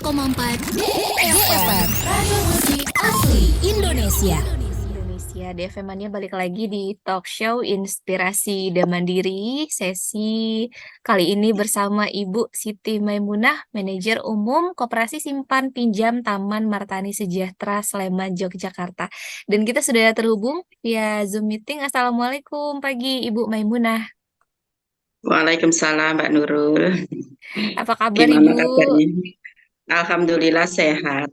101,4 DFM Radio Musik Asli Indonesia. Indonesia DFM-nya balik lagi di talk show Inspirasi dan Mandiri. Sesi kali ini bersama Ibu Siti Maimunah, Manajer Umum Koperasi Simpan Pinjam Taman Martani Sejahtera Sleman, Yogyakarta. Dan kita sudah terhubung via Zoom meeting. Assalamualaikum pagi Ibu Maimunah. Waalaikumsalam Mbak Nurul. Apa kabar Gimana Ibu? kabarnya? Alhamdulillah sehat.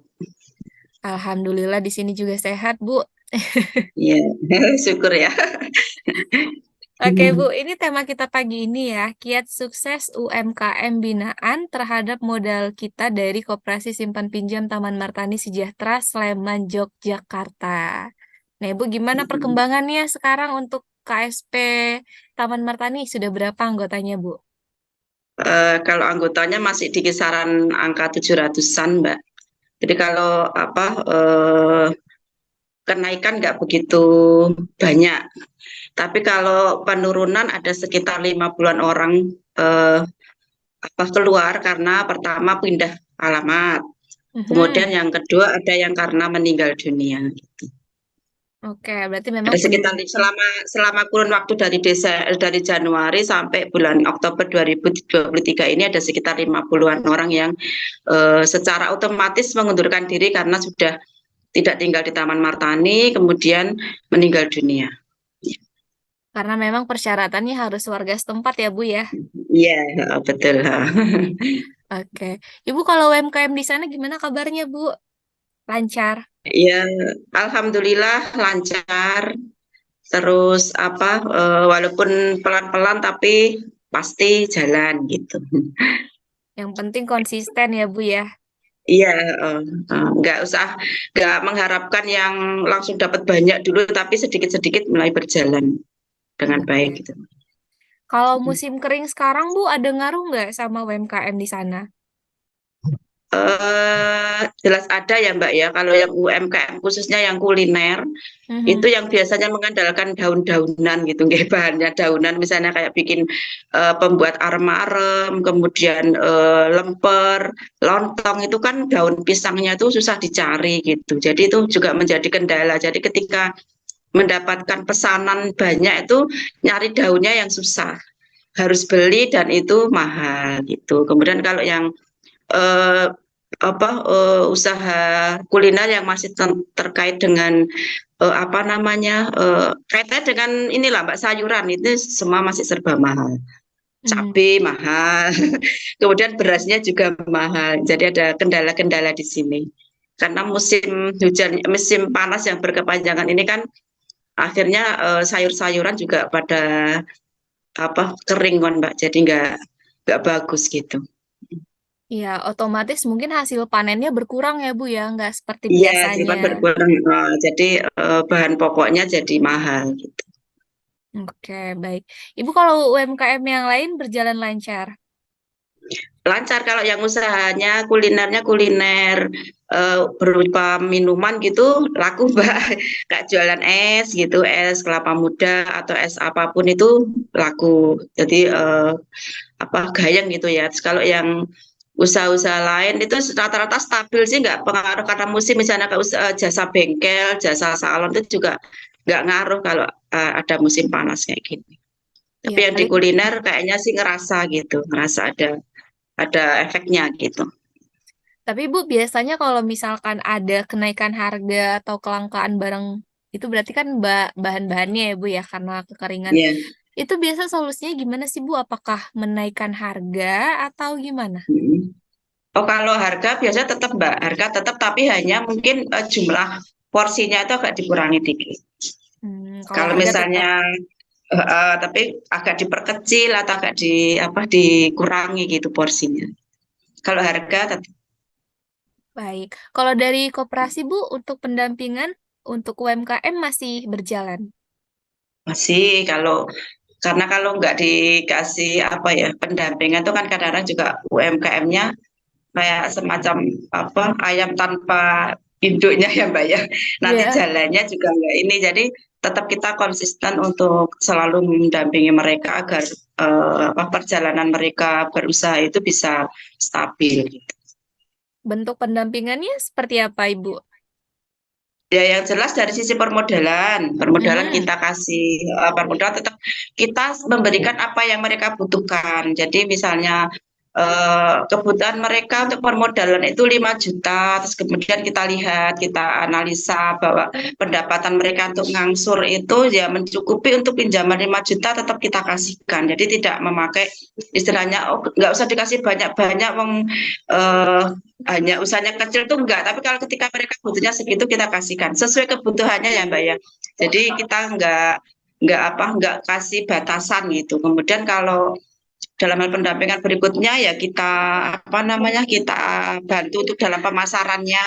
Alhamdulillah di sini juga sehat, Bu. Ya, syukur ya. Oke, Bu, ini tema kita pagi ini ya, kiat sukses UMKM binaan terhadap modal kita dari Koperasi Simpan Pinjam Taman Martani Sejahtera Sleman, Yogyakarta. Nah, Ibu, gimana perkembangannya sekarang untuk KSP Taman Martani? Sudah berapa anggotanya, Bu? Kalau anggotanya masih di kisaran angka 700-an, Mbak. Jadi kalau kenaikan nggak begitu banyak. Tapi kalau penurunan ada sekitar 50-an orang eh, keluar karena pertama pindah alamat. Kemudian yang kedua ada yang karena meninggal dunia. Oke, berarti memang Ada sekitar selama kurun waktu dari Januari sampai bulan Oktober 2023 ini ada sekitar 50-an orang yang secara otomatis mengundurkan diri karena sudah tidak tinggal di Taman Martani, kemudian meninggal dunia. karena memang persyaratannya harus warga setempat ya, Bu ya. Iya, betul. Oke. Ibu kalau UMKM di sana gimana kabarnya, Bu? Lancar? Ya, alhamdulillah lancar. Terus walaupun pelan-pelan tapi pasti jalan gitu. Yang penting konsisten ya, Bu ya. Iya, nggak mengharapkan yang langsung dapat banyak dulu, tapi sedikit-sedikit mulai berjalan dengan baik Oke. gitu. Kalau musim kering sekarang, Bu, ada ngaruh nggak sama UMKM di sana? Jelas ada ya Mbak ya, kalau yang UMKM khususnya yang kuliner, itu Mhm. yang biasanya mengandalkan daun-daunan gitu, nggih, bahannya daunan, misalnya kayak bikin pembuat arem-arem, kemudian lemper, lontong, itu kan daun pisangnya itu susah dicari gitu. Jadi itu juga menjadi kendala. Jadi ketika mendapatkan pesanan banyak itu nyari daunnya yang susah, harus beli dan itu mahal gitu. Kemudian kalau yang eh, usaha kuliner yang masih terkait dengan kaitannya dengan inilah Mbak, sayuran itu semua masih serba mahal. Hmm. Cabai mahal, kemudian berasnya juga mahal. Jadi ada kendala-kendala di sini. Karena musim panas yang berkepanjangan ini kan akhirnya sayur-sayuran juga pada kering kan Mbak. Jadi nggak bagus gitu. Ya, otomatis mungkin hasil panennya berkurang ya, Bu ya, nggak seperti Iya, biasanya. cepat berkurang. Jadi bahan pokoknya jadi mahal gitu. Oke, baik. Ibu kalau UMKM yang lain berjalan lancar? Lancar kalau yang usahanya kulinernya kuliner berupa minuman gitu laku Mbak. Kayak jualan es gitu, es kelapa muda atau es apapun itu laku. Jadi gayeng gitu ya. Terus kalau yang usaha-usaha lain itu rata-rata stabil sih, nggak pengaruh karena musim, misalnya ke jasa bengkel, jasa salon itu juga nggak ngaruh kalau ada musim panas kayak gini. Tapi Ya, yang di paling. kuliner kayaknya sih ngerasa gitu, ngerasa ada efeknya gitu. Tapi Bu, biasanya kalau misalkan ada kenaikan harga atau kelangkaan barang, itu berarti kan bahan-bahannya ya Bu ya, karena kekeringan. Iya. Itu biasa solusinya gimana sih Bu? Apakah menaikkan harga atau gimana? Mm. Oh, kalau harga biasanya tetap Mbak, harga tetap tapi hanya mungkin jumlah porsinya itu agak dikurangi dikit. Kalau Kalau harga tetap. misalnya tapi agak diperkecil atau agak dikurangi gitu porsinya. Kalau harga tetap Baik. Kalau dari koperasi Bu, untuk pendampingan untuk UMKM masih berjalan. masih, karena kalau nggak dikasih pendampingan itu kan kadang-kadang juga UMKM-nya kayak semacam ayam tanpa induknya ya Mbak ya. Nanti Iya. jalannya juga nggak ini. Jadi tetap kita konsisten untuk selalu mendampingi mereka agar perjalanan mereka berusaha itu bisa stabil gitu. Bentuk pendampingannya seperti apa, Ibu? Ya, yang jelas dari sisi permodalan Hmm, kita kasih permodalan tetap kita memberikan apa yang mereka butuhkan. Jadi misalnya kebutuhan mereka untuk permodalan itu 5 juta, terus kemudian kita lihat, kita analisa bahwa pendapatan mereka untuk ngangsur itu ya mencukupi untuk pinjaman 5 juta tetap kita kasihkan. Jadi tidak memakai istilahnya oh nggak usah dikasih banyak-banyak hanya usahanya kecil tuh enggak, tapi kalau ketika mereka butuhnya segitu kita kasihkan sesuai kebutuhannya ya Mbak ya. Jadi kita enggak kasih batasan gitu. Kemudian kalau dalam hal pendampingan berikutnya ya kita apa namanya kita bantu untuk dalam pemasarannya.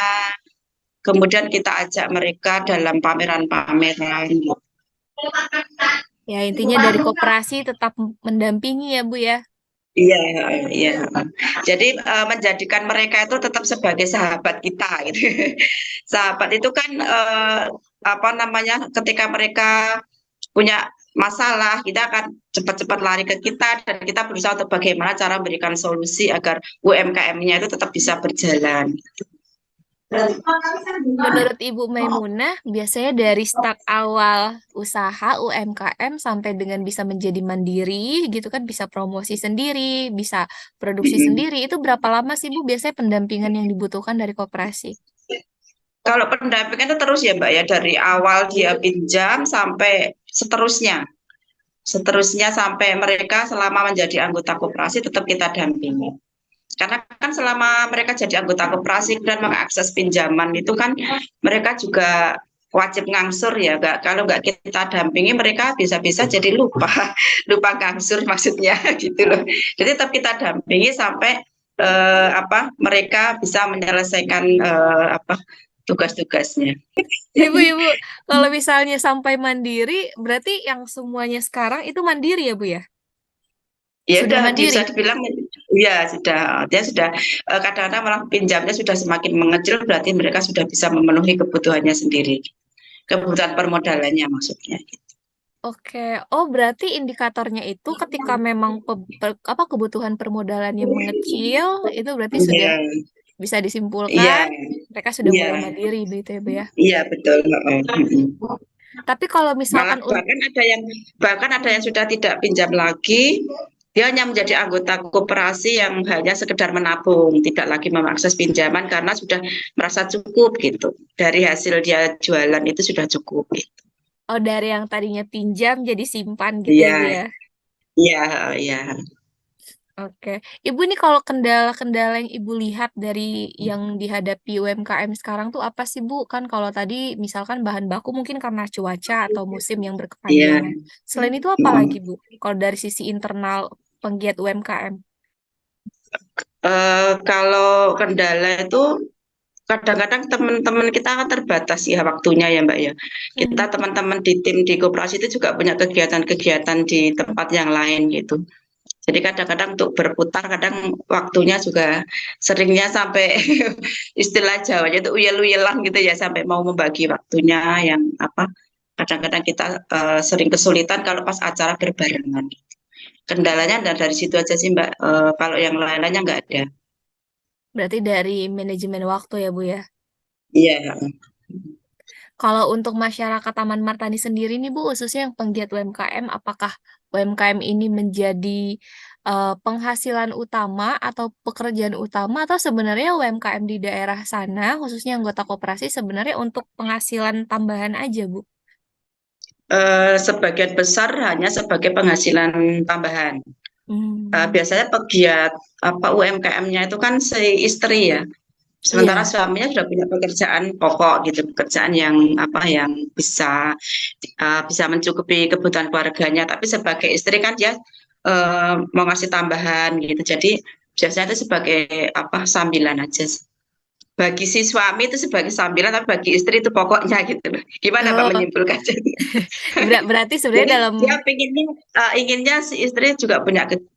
Kemudian kita ajak mereka dalam pameran-pameran gitu. ya intinya dari koperasi tetap mendampingi ya, Bu ya. Iya, iya. Jadi menjadikan mereka itu tetap sebagai sahabat kita gitu. Sahabat itu kan apa namanya ketika mereka punya masalah, kita akan cepat-cepat lari ke kita dan kita berusaha untuk bagaimana cara memberikan solusi agar UMKM-nya itu tetap bisa berjalan. Menurut Ibu Maimunah, biasanya dari start awal usaha UMKM sampai dengan bisa menjadi mandiri, gitu kan, bisa promosi sendiri, bisa produksi Mm-mm. sendiri, itu berapa lama sih Bu biasanya pendampingan yang dibutuhkan dari koperasi? Kalau pendampingan itu terus ya Mbak ya dari awal dia pinjam sampai seterusnya. Seterusnya sampai mereka selama menjadi anggota koperasi tetap kita dampingi. Karena kan selama mereka jadi anggota koperasi dan mengakses pinjaman itu kan mereka juga wajib ngangsur ya. Kalau nggak kita dampingi mereka bisa-bisa jadi lupa lupa ngangsur maksudnya gitu loh. Jadi tetap kita dampingi sampai mereka bisa menyelesaikan tugas-tugasnya. Ibu-ibu, kalau misalnya sampai mandiri, berarti yang semuanya sekarang itu mandiri ya Bu ya? Ya Sudah udah bisa mandiri? dibilang ya sudah dia sudah kadang-kadang malah pinjamnya sudah semakin mengecil berarti mereka sudah bisa memenuhi kebutuhannya sendiri. Kebutuhan permodalannya maksudnya. Oke, oh berarti indikatornya itu ketika memang kebutuhan permodalannya mengecil, itu berarti sudah Iya, bisa iya, disimpulkan mereka sudah iya, mulai mandiri begitu ya Bu ya. iya betul. Tapi kalau Malah misalkan bahkan ada yang sudah tidak pinjam lagi, dia hanya menjadi anggota koperasi yang hanya sekedar menabung, tidak lagi mengakses pinjaman karena sudah merasa cukup gitu. Dari hasil dia jualan itu sudah cukup gitu. oh dari yang tadinya pinjam jadi simpan gitu ya Iya, Bu ya. iya, iya. Oke, Ibu nih kalau kendala-kendala yang Ibu lihat dari yang dihadapi UMKM sekarang tuh apa sih Bu? Kan kalau tadi misalkan bahan baku mungkin karena cuaca atau musim yang Iya. berkepanjangan. Selain itu apa lagi Bu? Kalau dari sisi internal penggiat UMKM? Kalau kendala itu kadang-kadang teman-teman kita kan terbatas ya waktunya ya Mbak ya. Kita Mhm. teman-teman di tim di koperasi itu juga punya kegiatan-kegiatan di tempat yang lain gitu. Jadi kadang-kadang untuk berputar kadang waktunya juga seringnya sampai istilah Jawanya itu uyel-uyelan gitu ya sampai mau membagi waktunya yang apa kadang-kadang kita sering kesulitan kalau pas acara berbarengan. Kendalanya dari situ aja sih Mbak. Kalau yang lain-lainnya nggak ada. Berarti dari manajemen waktu ya Bu ya. Iya. Kalau untuk masyarakat Taman Martani sendiri nih Bu, khususnya yang penggiat UMKM, apakah UMKM ini menjadi penghasilan utama atau pekerjaan utama atau sebenarnya UMKM di daerah sana, khususnya anggota koperasi sebenarnya untuk penghasilan tambahan aja Bu? Sebagian besar hanya sebagai penghasilan tambahan. Hmm, Biasanya pegiat UMKM-nya itu kan si istri ya. Sementara iya. suaminya sudah punya pekerjaan pokok gitu, pekerjaan yang yang bisa mencukupi kebutuhan keluarganya. Tapi sebagai istri kan dia mau ngasih tambahan gitu. Jadi biasanya itu sebagai sambilan aja. Bagi si suami itu sebagai sambilan, tapi bagi istri itu pokoknya gitu loh. Gimana Mbak Oh, menyimpulkan? berarti sebenarnya Jadi dalam dia inginnya si istri juga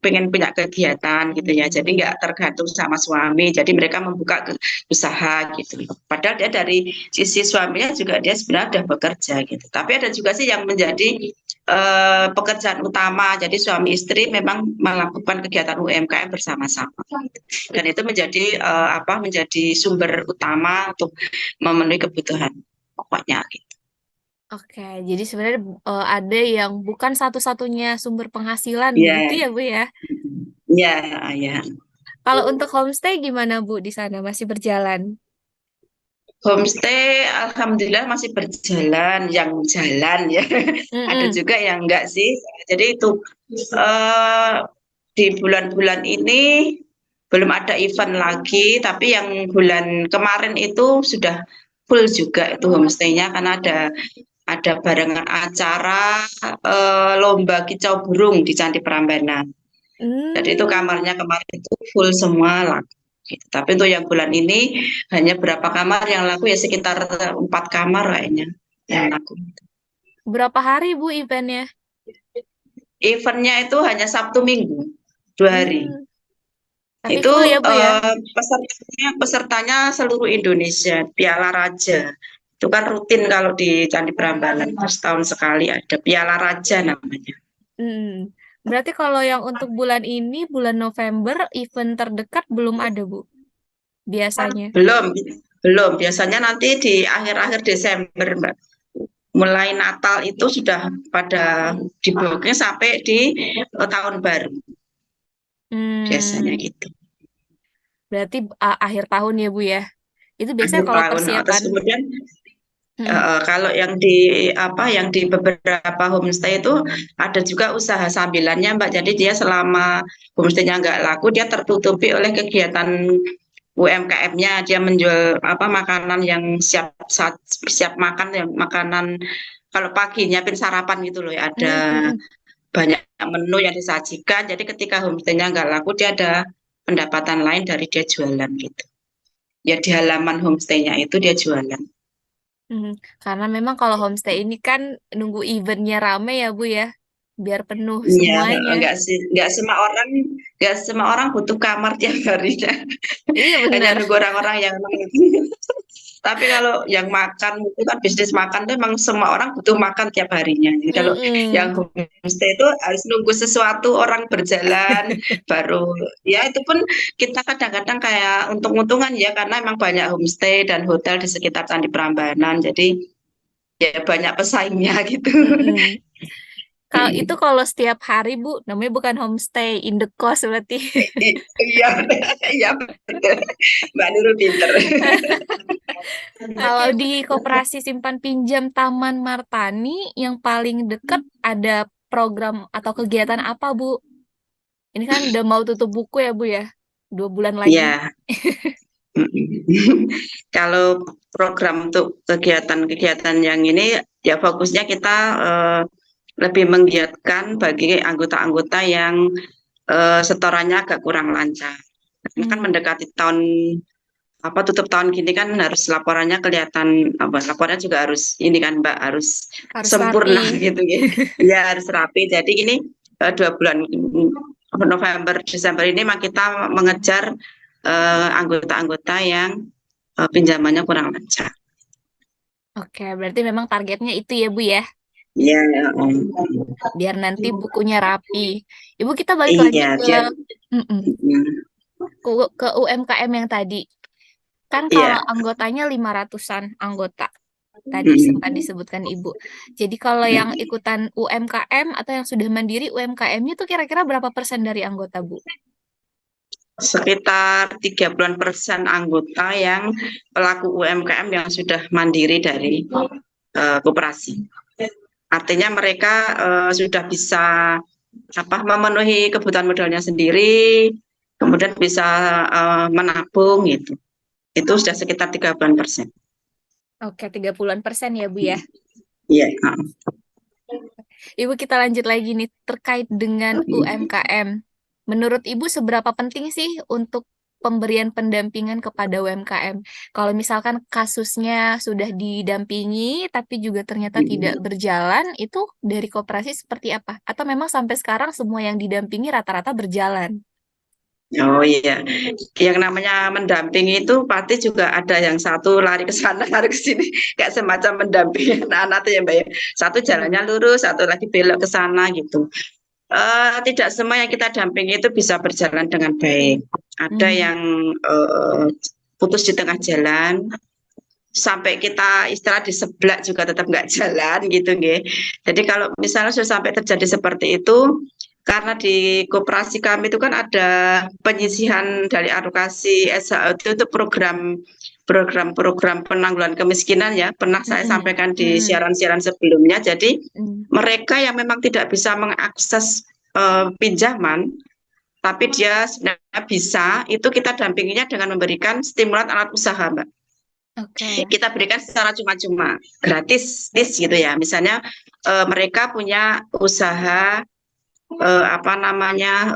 pengen punya kegiatan gitu ya. Jadi nggak tergantung sama suami. Jadi mereka membuka usaha gitu. Padahal dia dari sisi suaminya juga dia sebenarnya sudah bekerja gitu. Tapi ada juga sih yang menjadi pekerjaan utama. Jadi suami istri memang melakukan kegiatan UMKM bersama-sama. Dan itu menjadi menjadi sumber utama untuk memenuhi kebutuhan pokoknya gitu. Oke, jadi sebenarnya ada yang bukan satu-satunya sumber penghasilan begitu Ya, ya, Bu ya? ya, ya. Kalau untuk homestay gimana, Bu, di sana masih berjalan? Homestay alhamdulillah masih berjalan, yang jalan ya. Ada Mm-mm. juga yang enggak sih. Jadi itu eh, di bulan-bulan ini belum ada event lagi, tapi yang bulan kemarin itu sudah full juga itu homestay-nya karena ada barengan acara lomba kicau burung di Candi Prambanan. Jadi itu Hmm. kamarnya kemarin itu full semua laku. Gitu. Tapi untuk yang bulan ini hanya berapa kamar yang laku ya sekitar 4 kamar kayaknya yang laku. Berapa hari, Bu, eventnya? Eventnya itu hanya Sabtu Minggu 2 hari. Hmm. Tapi Itu full ya, Bu ya? pesertanya seluruh Indonesia, Piala Raja. Itu kan rutin kalau di Candi Prambanan, setahun sekali ada Piala Raja namanya. Hmm. Berarti kalau yang untuk bulan ini, bulan November, event terdekat belum ada, Bu, biasanya. Belum, belum. Biasanya nanti di akhir-akhir Desember, Mbak. Mulai Natal itu sudah pada di booking sampai di tahun baru biasanya Hmm. gitu. Berarti akhir tahun ya, Bu ya? Itu biasanya Akhir kalau tahun. Nah, terus persiapan. kemudian Mm-mm. kalau yang di beberapa homestay itu ada juga usaha sambilannya Mbak. Jadi dia selama homestaynya nggak laku, dia tertutupi oleh kegiatan UMKM-nya. Dia menjual makanan yang siap makan, yang makanan kalau pagi nyiapin sarapan gitu loh ya. Ada Mm-mm. banyak menu yang disajikan. Jadi ketika homestay-nya nggak laku, dia ada pendapatan lain dari dia jualan gitu. Ya di halaman homestay-nya itu dia jualan. Mm. Karena memang kalau homestay ini kan nunggu eventnya rame ya, Bu ya, biar penuh Iya, semuanya. enggak semua orang butuh kamar tiap harinya. Iya Hanya benar. nunggu orang-orang yang tapi kalau yang makan itu kan bisnis makan tuh emang semua orang butuh makan tiap harinya. Jadi kalau Mm-mm. yang homestay itu harus nunggu sesuatu orang berjalan baru ya itu pun kita kadang-kadang kayak untung-untungan ya karena emang banyak homestay dan hotel di sekitar Candi Prambanan. Jadi ya banyak pesaingnya gitu. Mm-mm. Kalau itu kalau setiap hari, Bu, namanya bukan homestay, indekos berarti. Iya, iya betul. Mbak Nurul pinter. Kalau di Koperasi Simpan Pinjam Taman Martani yang paling dekat ada program atau kegiatan apa, Bu? Ini kan udah mau tutup buku ya, Bu ya? 2 bulan lagi. Ya, kalau program untuk kegiatan-kegiatan yang ini ya fokusnya kita lebih menggiatkan bagi anggota-anggota yang setorannya agak kurang lancar. Karena kan Hmm, mendekati tutup tahun gini kan harus laporannya kelihatan laporannya juga harus ini kan Mbak harus harus sempurna rapi. gitu ya. Ya harus rapi. Jadi ini 2 bulan November Desember ini mah kita mengejar anggota-anggota yang pinjamannya kurang lancar. Oke, berarti memang targetnya itu ya, Bu ya? Ya, Biar nanti bukunya rapi. Ibu, kita balik lagi iya ke dia. mm-mm, ke, ke UMKM yang tadi. Kan kalau Iya. anggotanya 500-an anggota. Tadi sempat Mm, disebutkan Ibu. Jadi kalau yang ikutan UMKM atau yang sudah mandiri UMKM-nya tuh kira-kira berapa persen dari anggota, Bu? Sekitar 30% anggota yang pelaku UMKM yang sudah mandiri dari koperasi. Artinya mereka sudah bisa memenuhi kebutuhan modalnya sendiri, kemudian bisa menabung gitu. Itu sudah sekitar 30%. Oke, 30-an% ya, Bu ya. Iya. Ibu, kita lanjut lagi nih terkait dengan UMKM. Menurut Ibu seberapa penting sih untuk pemberian pendampingan kepada UMKM? Kalau misalkan kasusnya sudah didampingi tapi juga ternyata tidak berjalan, itu dari koperasi seperti apa? Atau memang sampai sekarang semua yang didampingi rata-rata berjalan? Oh iya, yang namanya mendampingi itu pasti juga ada yang satu lari ke sana, lari ke sini, kayak semacam mendampingi anak-anak tuh ya Mbak ya. Satu Iya. jalannya lurus, satu lagi belok ke sana gitu. Tidak semua yang kita dampingi itu bisa berjalan dengan baik. Ada Hmm. yang putus di tengah jalan, sampai kita istilah di seblak juga tetap nggak jalan gitu nggih. Jadi kalau misalnya sudah sampai terjadi seperti itu, karena di koperasi kami itu kan ada penyisihan dari alokasi SHO itu program penanggulangan kemiskinan ya, pernah saya Mm-mm. sampaikan di Mm. siaran-siaran sebelumnya. Jadi Mm. mereka yang memang tidak bisa mengakses pinjaman, tapi dia sebenarnya bisa, itu kita dampinginya dengan memberikan stimulan alat usaha, Mbak. Oke. Kita berikan secara cuma-cuma, gratis, gitu ya. Misalnya mereka punya usaha apa namanya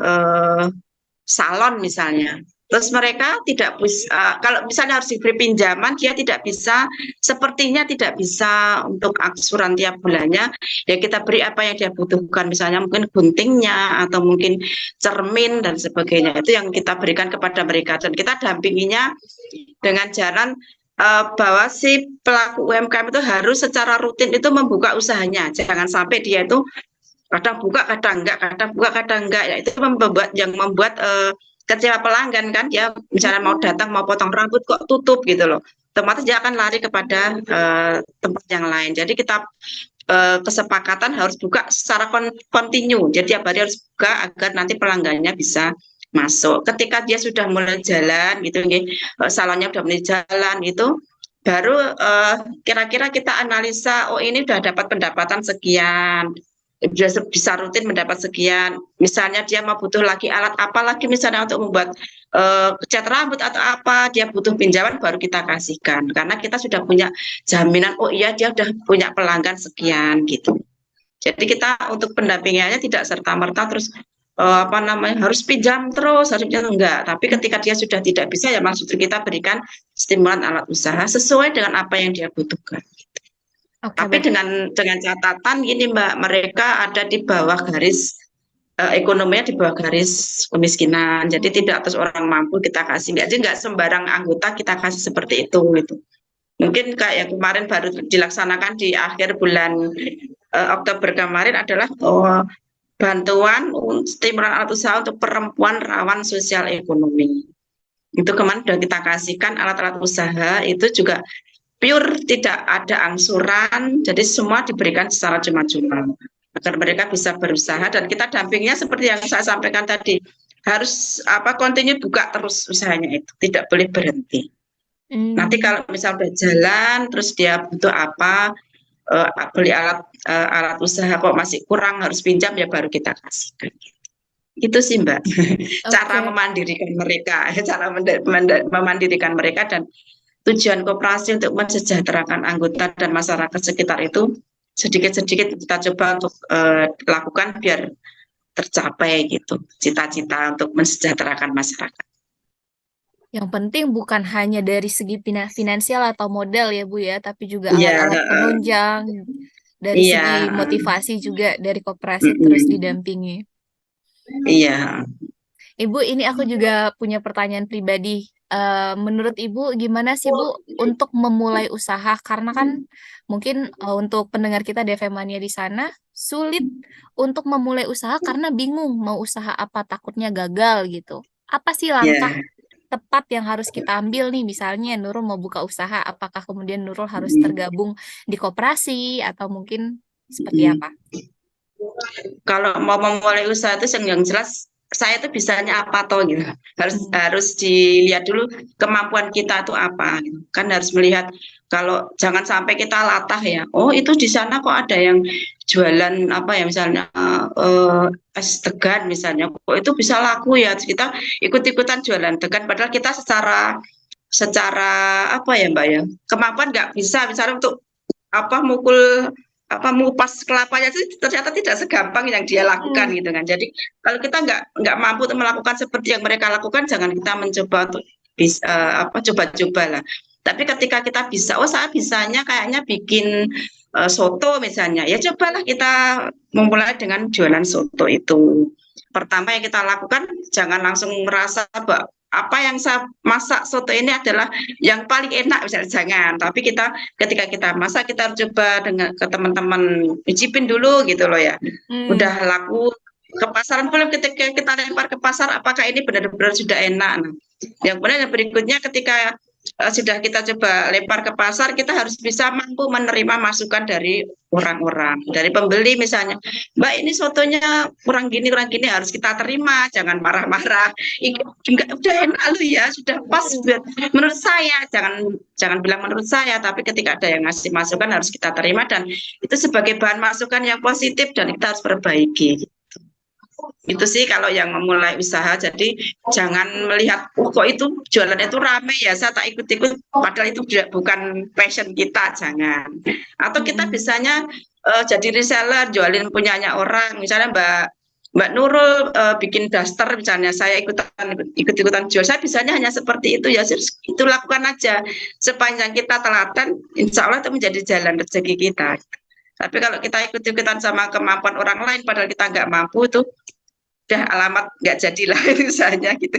salon misalnya. Terus mereka tidak bisa, kalau misalnya harus diberi pinjaman, dia tidak bisa, sepertinya tidak bisa untuk angsuran tiap bulannya. Ya kita beri apa yang dia butuhkan, misalnya mungkin guntingnya atau mungkin cermin dan sebagainya. Itu yang kita berikan kepada mereka dan kita dampinginya dengan jalan bahwa si pelaku UMKM itu harus secara rutin itu membuka usahanya. Jangan sampai dia itu kadang buka kadang enggak, kadang buka kadang enggak, ya itu membuat kecewa pelanggan kan, dia misalnya mau Mm. datang mau potong rambut kok tutup gitu loh, otomatis dia akan lari kepada tempat yang lain. Jadi kita kesepakatan harus buka secara kontinu, jadi tiap hari harus buka agar nanti pelanggannya bisa masuk. Ketika dia sudah mulai jalan gitu, salonnya sudah mulai jalan gitu, baru kira-kira kita analisa, oh ini udah dapat pendapatan sekian, bisa rutin mendapat sekian. Misalnya dia mau butuh lagi alat apa lagi, misalnya untuk membuat cat rambut atau apa, dia butuh pinjaman baru kita kasihkan. Karena kita sudah punya jaminan, oh iya dia sudah punya pelanggan sekian gitu. Jadi kita untuk pendampingannya tidak serta-merta terus apa namanya harus pinjam terus, harus pinjam enggak. Tapi ketika dia sudah tidak bisa ya maksudnya kita berikan stimulan alat usaha sesuai dengan apa yang dia butuhkan. Oke, Tapi dengan catatan gini Mbak, mereka ada di bawah garis ekonominya, di bawah garis kemiskinan. Jadi tidak terus orang mampu kita kasih, enggak, jadi enggak sembarang anggota kita kasih seperti itu gitu. Mungkin kayak kemarin baru dilaksanakan di akhir bulan Oktober kemarin adalah bantuan stimulan alat usaha untuk perempuan rawan sosial ekonomi. Itu kemarin sudah kita kasihkan alat-alat usaha, itu juga pure tidak ada angsuran, jadi semua diberikan secara cuma-cuma agar mereka bisa berusaha dan kita dampingnya seperti yang saya sampaikan tadi, harus apa kontinu buka terus usahanya itu, tidak boleh berhenti. Nanti Mm. kalau misal udah jalan terus dia butuh apa, beli alat usaha kok masih kurang harus pinjam ya baru kita kasihkan. Itu sih Mbak, cara Oke. memandirikan mereka, cara memandirikan mereka. Dan tujuan koperasi untuk mensejahterakan anggota dan masyarakat sekitar itu sedikit-sedikit kita coba untuk lakukan biar tercapai gitu, cita-cita untuk mensejahterakan masyarakat. Yang penting bukan hanya dari segi finansial atau modal ya Bu ya, tapi juga Iya, alat-alat penunjang, dari iya, segi motivasi juga dari koperasi terus mm-mm, didampingi. iya, Ibu, ini aku juga punya pertanyaan pribadi. Menurut Ibu, gimana sih Bu untuk memulai usaha? Karena kan mungkin untuk pendengar kita DV Mania di sana sulit untuk memulai usaha karena bingung mau usaha apa, takutnya gagal gitu. Apa sih langkah iya. tepat yang harus kita ambil nih? Misalnya Nurul mau buka usaha, apakah kemudian Nurul harus Mm-mm, tergabung di koperasi atau mungkin seperti mm-mm. apa? Kalau mau memulai usaha itu yang jelas saya itu bisanya apa toh gitu. Harus Hmm. harus dilihat dulu kemampuan kita itu apa gitu. Kan harus melihat, kalau jangan sampai kita latah ya. Oh, itu di sana kok ada yang jualan apa ya misalnya es degan misalnya. Kok itu bisa laku ya. Terus kita ikut-ikutan jualan degan padahal kita secara secara apa ya Mbak ya. Kemampuan nggak bisa misalnya untuk apa mukul apa mengupas kelapanya itu ternyata tidak segampang yang dia lakukan Hmm. gitu kan. Jadi kalau kita nggak mampu untuk melakukan seperti yang mereka lakukan, jangan kita mencoba untuk bisa apa coba-coba lah. Tapi ketika kita bisa, oh saya bisanya kayaknya bikin soto misalnya, ya cobalah kita memulai dengan jualan soto itu. pertama yang kita lakukan jangan langsung merasa bahwa apa yang saya masak soto ini adalah yang paling enak, misalnya jangan. Tapi kita ketika kita masak kita harus coba dengan ke teman-teman icipin dulu gitu loh ya. Hmm. Udah laku ke pasaran belum, ketika kita lempar ke pasar apakah ini benar-benar sudah enak. Nah, yang kemudian yang berikutnya ketika sudah kita coba lempar ke pasar, kita harus bisa mampu menerima masukan dari orang-orang, dari pembeli misalnya, Mbak ini sotonya kurang gini harus kita terima, jangan marah-marah. Enggak, udah enak lu ya, sudah pas menurut saya, jangan jangan bilang menurut saya, tapi ketika ada yang ngasih masukan harus kita terima dan itu sebagai bahan masukan yang positif dan kita harus perbaiki. Itu sih kalau yang memulai usaha. Jadi jangan melihat kok itu jualan itu rame ya saya tak ikut-ikut padahal itu bukan passion kita, jangan. Atau kita bisanya jadi reseller jualin punyanya orang, misalnya Mbak Nurul bikin daster misalnya, saya ikut-ikutan jual, saya bisanya hanya seperti itu ya, itu lakukan aja sepanjang kita telaten, insya Allah itu menjadi jalan rezeki kita. Tapi kalau kita ikut-ikutan sama kemampuan orang lain padahal kita nggak mampu, itu udah alamat nggak jadilah usahanya gitu.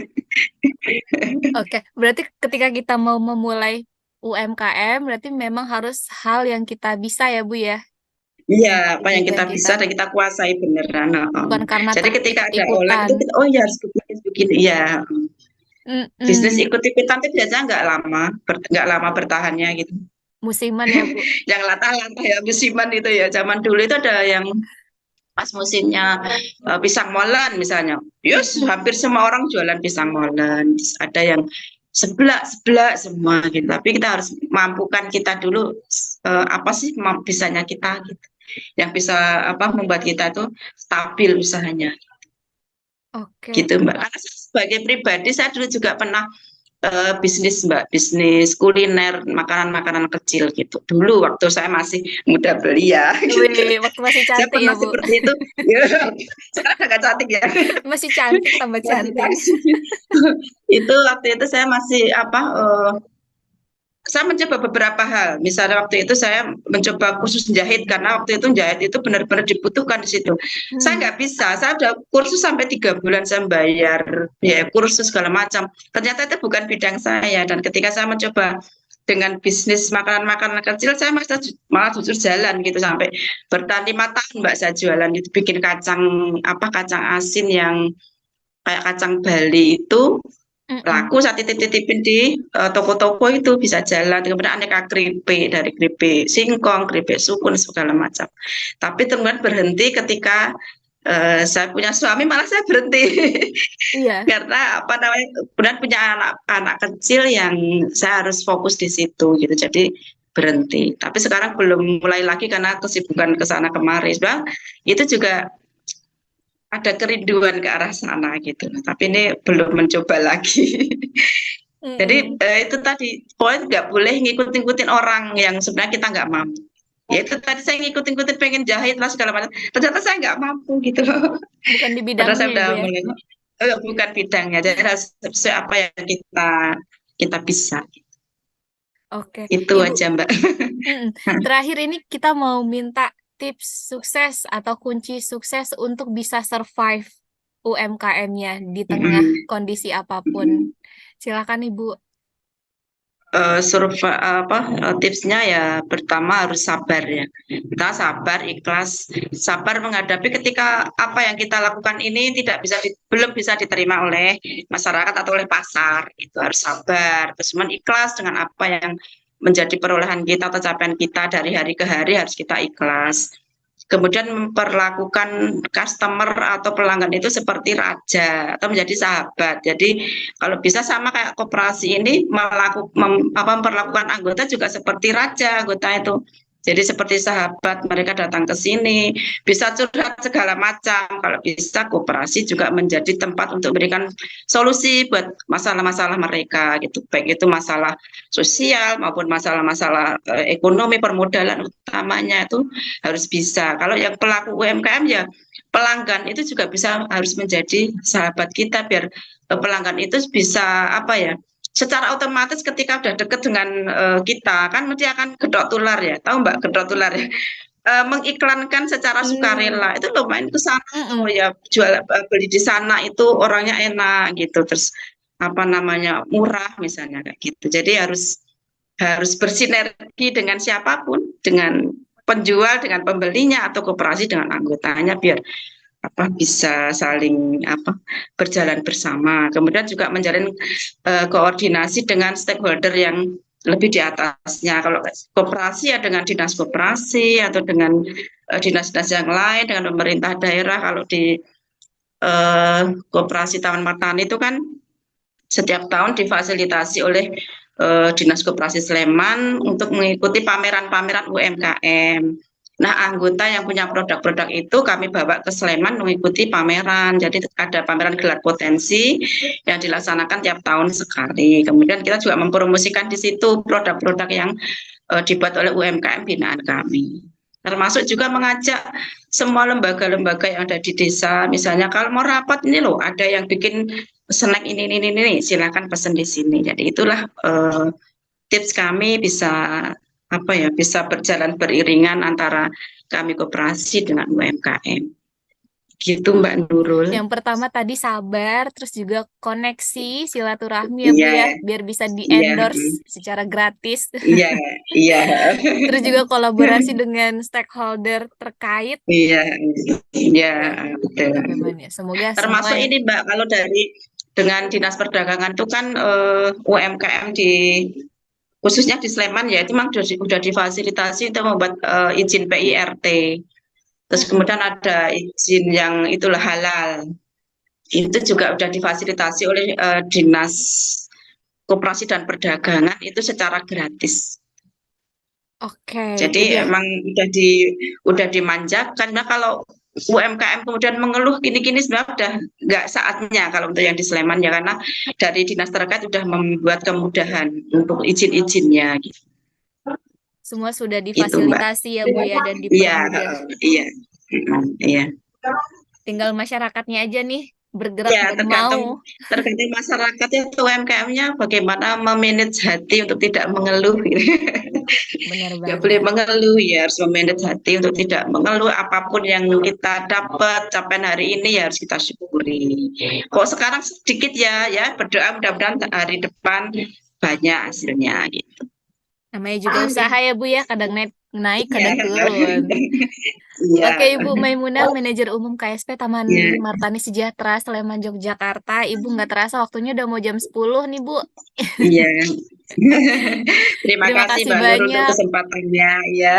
Oke, berarti ketika kita mau memulai UMKM, berarti memang harus hal yang kita bisa ya, Bu ya, Iya, yang apa menjadi yang kita tujuan bisa kita, dan kita kuasai beneran. bukan karena Jadi ketika ada online ikut-ikutan. itu kita, oh ya harus begini, ya. Bisnis Mm-mm. ikut-ikutan itu biasanya nggak lama bertahannya gitu. Musiman ya, Bu. Yang latah-latah ya musiman itu ya. Zaman dulu itu ada yang pas musimnya pisang molen misalnya, yes Mm-mm. hampir semua orang jualan pisang molen. Terus ada yang seblak seblak semua gitu. Tapi kita harus mampukan kita dulu apa sih bisanya kita gitu. Yang bisa apa membuat kita tuh stabil usahanya Oke. gitu Mbak. Karena sebagai pribadi saya dulu juga pernah bisnis Mbak, bisnis kuliner makanan-makanan kecil gitu. Dulu waktu saya masih muda belia gitu. Wih, waktu masih Saya cantik ya, pernah Bu. seperti itu. Ya, sekarang agak cantik ya. Masih cantik, tambah Masih cantik. masih. Itu waktu itu saya masih apa saya mencoba beberapa hal. Misalnya waktu itu saya mencoba kursus jahit karena waktu itu jahit itu benar-benar dibutuhkan di situ. Saya Hmm. nggak bisa. Saya udah kursus sampai 3 bulan saya bayar ya kursus segala macam. Ternyata itu bukan bidang saya. Dan ketika saya mencoba dengan bisnis makanan-makanan kecil, saya malah jujur jalan gitu sampai bertahan 5 tahun Mbak saya jualan itu bikin kacang apa kacang asin yang kayak kacang Bali itu Mm-mm. laku, saat titip-titipin di toko-toko itu bisa jalan, kemudian aneka keripik dari keripik singkong, keripik sukun segala macam. Tapi teman berhenti ketika saya punya suami, malah saya berhenti Iya. karena apa namanya kemudian punya anak-anak kecil yang saya harus fokus di situ gitu, jadi berhenti. Tapi sekarang belum mulai lagi karena kesibukan ke sana kemari. Sebenarnya itu juga ada kerinduan ke arah sana gitu. Tapi ini belum mencoba lagi. Jadi Mm-mm. itu tadi, pokoknya nggak boleh ngikut-ngikutin orang yang sebenarnya kita nggak mampu. Ya itu tadi saya ngikut-ngikutin pengen jahit lah segala macam. Ternyata saya nggak mampu gitu loh. Bukan di Padahal bidangnya saya ya, udah Bu ya. mulai, bukan bidangnya. Jadi harus sesuai apa yang kita kita bisa. Oke. Itu Ibu, aja Mbak. mm-mm. Terakhir ini kita mau minta tips sukses atau kunci sukses untuk bisa survive UMKM-nya di tengah Mm-mm. kondisi apapun. Mm-mm. Silakan, Ibu. Tipsnya ya pertama harus sabar ya, kita sabar ikhlas, sabar menghadapi ketika apa yang kita lakukan ini belum bisa diterima oleh masyarakat atau oleh pasar, itu harus sabar terus ikhlas dengan apa yang menjadi perolehan kita atau capaian kita dari hari ke hari, harus kita ikhlas. Kemudian memperlakukan customer atau pelanggan itu seperti raja atau menjadi sahabat. Jadi kalau bisa sama kayak koperasi ini memperlakukan anggota juga seperti raja anggota itu. Jadi seperti sahabat, mereka datang ke sini, bisa curhat segala macam. Kalau bisa koperasi juga menjadi tempat untuk memberikan solusi buat masalah-masalah mereka gitu. Baik itu masalah sosial maupun masalah-masalah ekonomi, permodalan utamanya itu harus bisa. Kalau yang pelaku UMKM ya pelanggan itu juga harus menjadi sahabat kita biar pelanggan itu bisa apa ya, secara otomatis ketika udah deket dengan kita kan mesti akan gedok tular ya, tahu Mbak gedok tular ya. mengiklankan secara Hmm. sukarela. Itu loh main ke sana, oh Mm-mm. ya jual beli di sana itu orangnya enak gitu. Terus apa namanya murah misalnya kayak gitu. Jadi harus bersinergi dengan siapapun, dengan penjual, dengan pembelinya atau koperasi dengan anggotanya biar apa bisa saling apa berjalan bersama. Kemudian juga menjalin koordinasi dengan stakeholder yang lebih di atasnya. Kalau koperasi ya dengan dinas koperasi atau dengan dinas-dinas yang lain, dengan pemerintah daerah. Kalau di koperasi Taman Martani itu kan setiap tahun difasilitasi oleh Dinas Koperasi Sleman untuk mengikuti pameran-pameran UMKM. Nah, anggota yang punya produk-produk itu kami bawa ke Sleman mengikuti pameran. Jadi ada pameran gelar potensi yang dilaksanakan tiap tahun sekali. Kemudian kita juga mempromosikan di situ produk-produk yang dibuat oleh UMKM binaan kami. Termasuk juga mengajak semua lembaga-lembaga yang ada di desa, misalnya kalau mau rapat ini loh, ada yang bikin snack ini, silakan pesen di sini. Jadi itulah tips kami bisa apa ya, bisa berjalan beriringan antara kami koperasi dengan UMKM. Gitu Mbak Nurul. Yang pertama tadi sabar, terus juga koneksi, silaturahmi ya Bu Iya, ya, biar bisa iya, di-endorse secara gratis. iya, iya, Terus juga kolaborasi dengan stakeholder terkait iya, iya, ya, betul. DFM-nya. Semoga semua Termasuk ini Mbak, kalau dari dengan Dinas Perdagangan itu kan UMKM di khususnya di Sleman ya itu memang sudah difasilitasi untuk membuat izin PIRT. Terus Mm-mm. kemudian ada izin yang itulah halal. Itu juga sudah difasilitasi oleh Dinas Koperasi dan Perdagangan itu secara gratis. Oke, Jadi jadi ya emang udah dimanjakan. Nah kalau UMKM kemudian mengeluh gini-gini sebenarnya udah nggak saatnya kalau untuk yang di Sleman ya karena dari dinas terkait sudah membuat kemudahan untuk izin-izinnya gitu. semua sudah Itu Mbak. difasilitasi ya Bu ya dan Iya, dipermudah. iya, iya. Tinggal masyarakatnya aja nih bergerak Ya, dan mau. tergantung masyarakat itu UMKM-nya bagaimana memanage hati untuk tidak mengeluh. Benar Nggak boleh banget. mengeluh ya, harus memanage hati untuk tidak mengeluh apapun yang kita dapat capaian hari ini ya harus kita syukuri. Kok sekarang sedikit ya, ya berdoa mudah-mudahan hari depan banyak hasilnya gitu. Namanya juga usaha ya Bu ya, kadang naik, naik Iya, kadang turun. iya, Oke, Ibu Maimunah, Manajer Umum KSP Taman iya, Martani Sejahtera Sleman, Yogyakarta. Ibu nggak terasa waktunya udah mau jam 10 nih, Bu. iya. Terima Terima kasih kasih Mbak Nurul untuk banyak. kesempatannya. Iya,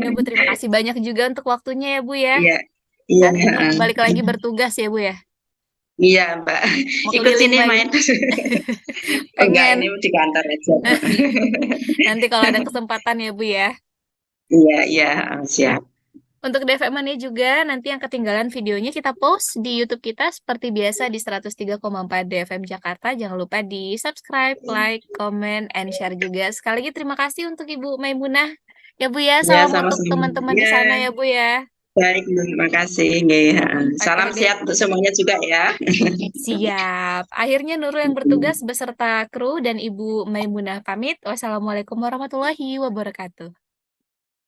Ya, Bu, terima kasih banyak juga untuk waktunya ya, Bu ya. iya, iya. Hari ini balik lagi bertugas ya, Bu ya. Iya, Mbak. Mau Ikut keliling sini main. main. Enggak, Pengen. ini di kantor aja. Nanti kalau ada kesempatan ya, Bu ya. Iya, iya, siap. Untuk DFM Mania juga, nanti yang ketinggalan videonya kita post di YouTube kita seperti biasa di 103,4 DFM Jakarta. Jangan lupa di subscribe, like, comment, and share juga. Sekali lagi terima kasih untuk Ibu Maimunah. Ya Bu ya, Ya, salam untuk sama-sama. teman-teman di Ya, sana ya Bu ya. baik, terima kasih. Nggih, heeh. Oke Salam deh, sehat untuk semuanya juga ya. siap. Akhirnya Nurul yang bertugas beserta kru dan Ibu Maimunah pamit. Wassalamualaikum warahmatullahi wabarakatuh.